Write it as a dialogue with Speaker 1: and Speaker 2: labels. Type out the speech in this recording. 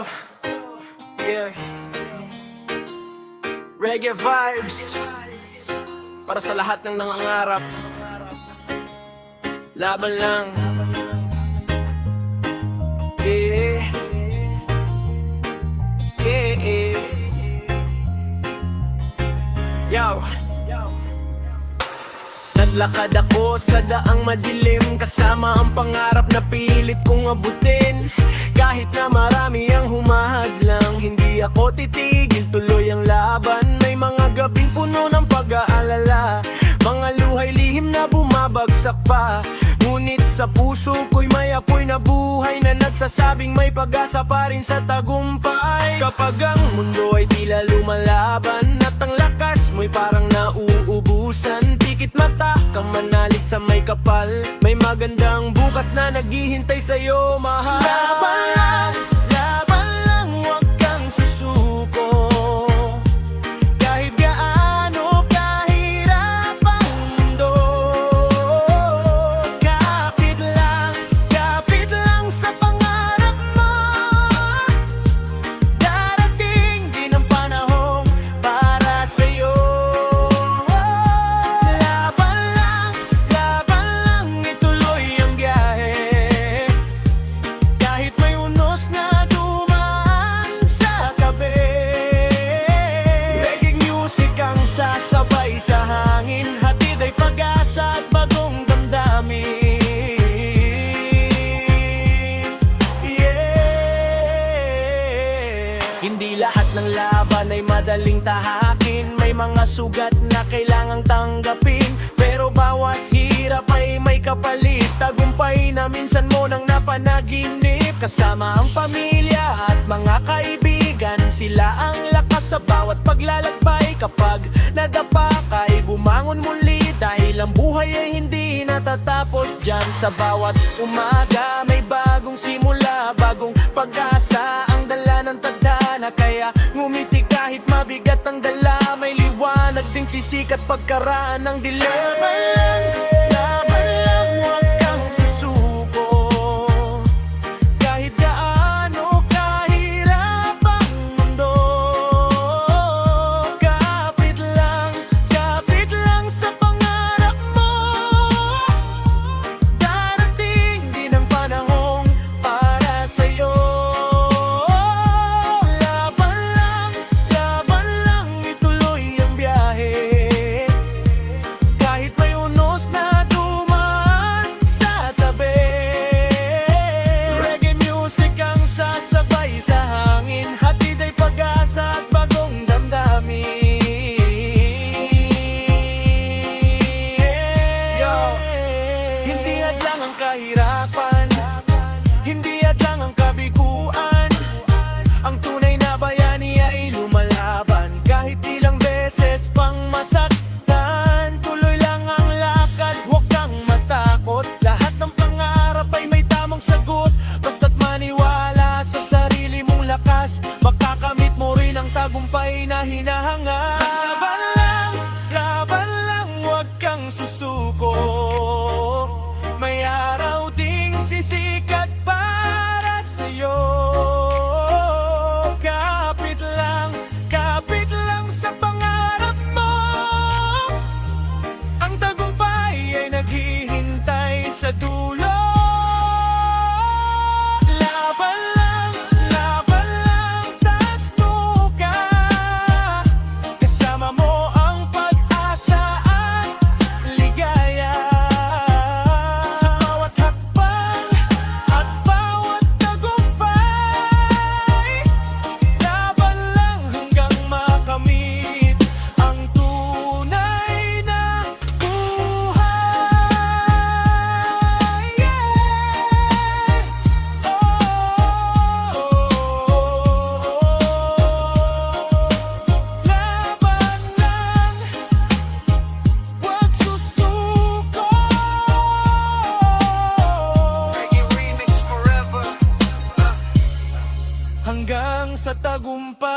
Speaker 1: Yo, yeah. Reggae vibes para sa lahat ng nangangarap. Laban lang. Yeah. Yeah, yeah. Yo. Naglakad ako sa daang madilim, kasama ang pangarap na pilit kong abutin. Kahit na marami ang humahadlang, hindi ako titigil, tuloy ang laban. May mga gabing puno ng pag-aalala, mga luhay lihim na bumabagsak pa. Ngunit sa puso ko'y may apoy na buhay na nagsasabing may pag-asa pa rin sa tagumpay. Kapag ang mundo ay tila lumalaban at ang lakas mo'y parang nauubusan, pikit mata kang manalig sa may kapal, may magandang bukas na naghihintay sa'yo, mahal. Laban lang, huwag kang susuko. Kahit gaano kahirap ang mundo, kapit lang sa pangarap mo. Darating din ang panahong para sa'yo. Laban lang, ituloy ang biyahe. Kahit may unos na dumaan sa tabi, reggae music ang sasabay sa hangin, hatid ay pag-asa at bagong damdamin. Hindi lahat ng laban ay madaling tahakin, may mga sugat na kailangang tanggapin. Pero bawat hirap ay may kapalit, tagumpay na minsan mo nang napanaginip. Kasama ang pamilya at mga kaibigan, sila ang lakas sa bawat paglalakbay. Kapag nadapa ka ay bumangon muli, dahil ang buhay ay hindi natatapos dyan. Sa bawat umaga may bagong simula, bagong pag-asa ang dala ng tadhana. Kaya ngumiti kahit mabigat ang dala, may liwanag ding sisikat pagkaraan ng dilim. Laban lang, huwag kang susuko. Kahit gaano kahirap ang mundo, kapit lang sa pangarap mo. Darating din ang panahong para sa'yo. Laban lang, ituloy ang biyahe. Kahit may unos na dumaan sa tabi, reggae music ang sasabay sa hangin, hatid ay pag-asa at bagong damdamin. Yo, hindi hadlang ang kahirapan, hindi hadlang ang kabiguan. Ang tunay na bayani ay lumalaban, kahit ilang beses pang masaktan. Tuloy lang ang lakad, huwag kang matakot. Lahat ng pangarap ay may tamang sagot, basta't maniwala sa sarili mong lakas, makakamit mo rin ang tagumpay na hinahangad. Laban lang, huwag kang susuko. May araw ding sisikat para sa'yo. Kapit lang sa pangarap mo. Ang tagumpay ay naghihintay sa dulo. Laban lang, taas mo ka. Kasama mo ang pag-asa at ligaya. Sa bawat hakbang at bawat tagumpay, laban lang hanggang makamit ang tunay na buhay. Laban lang, huwag susuko. Reggae remix forever. Hanggang sa tagumpay.